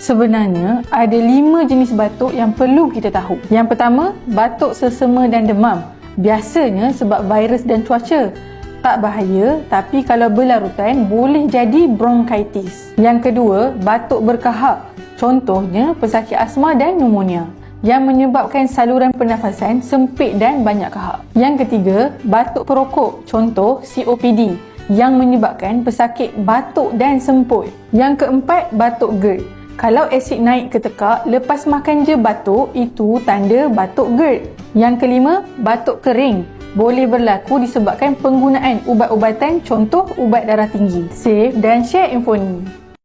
Sebenarnya, ada 5 jenis batuk yang perlu kita tahu. Yang pertama, batuk sesama dan demam. Biasanya sebab virus dan cuaca. Tak bahaya, tapi kalau berlarutan boleh jadi bronkitis. Yang kedua, batuk berkahak. Contohnya pesakit asma dan pneumonia yang menyebabkan saluran pernafasan sempit dan banyak kahak. Yang ketiga, batuk perokok. Contoh COPD yang menyebabkan pesakit batuk dan semput. Yang keempat, batuk GERD. Kalau asid naik ke tekak, lepas makan je batuk, itu tanda batuk GERD. Yang kelima, batuk kering. Boleh berlaku disebabkan penggunaan ubat-ubatan, contoh ubat darah tinggi. Save dan share info ni.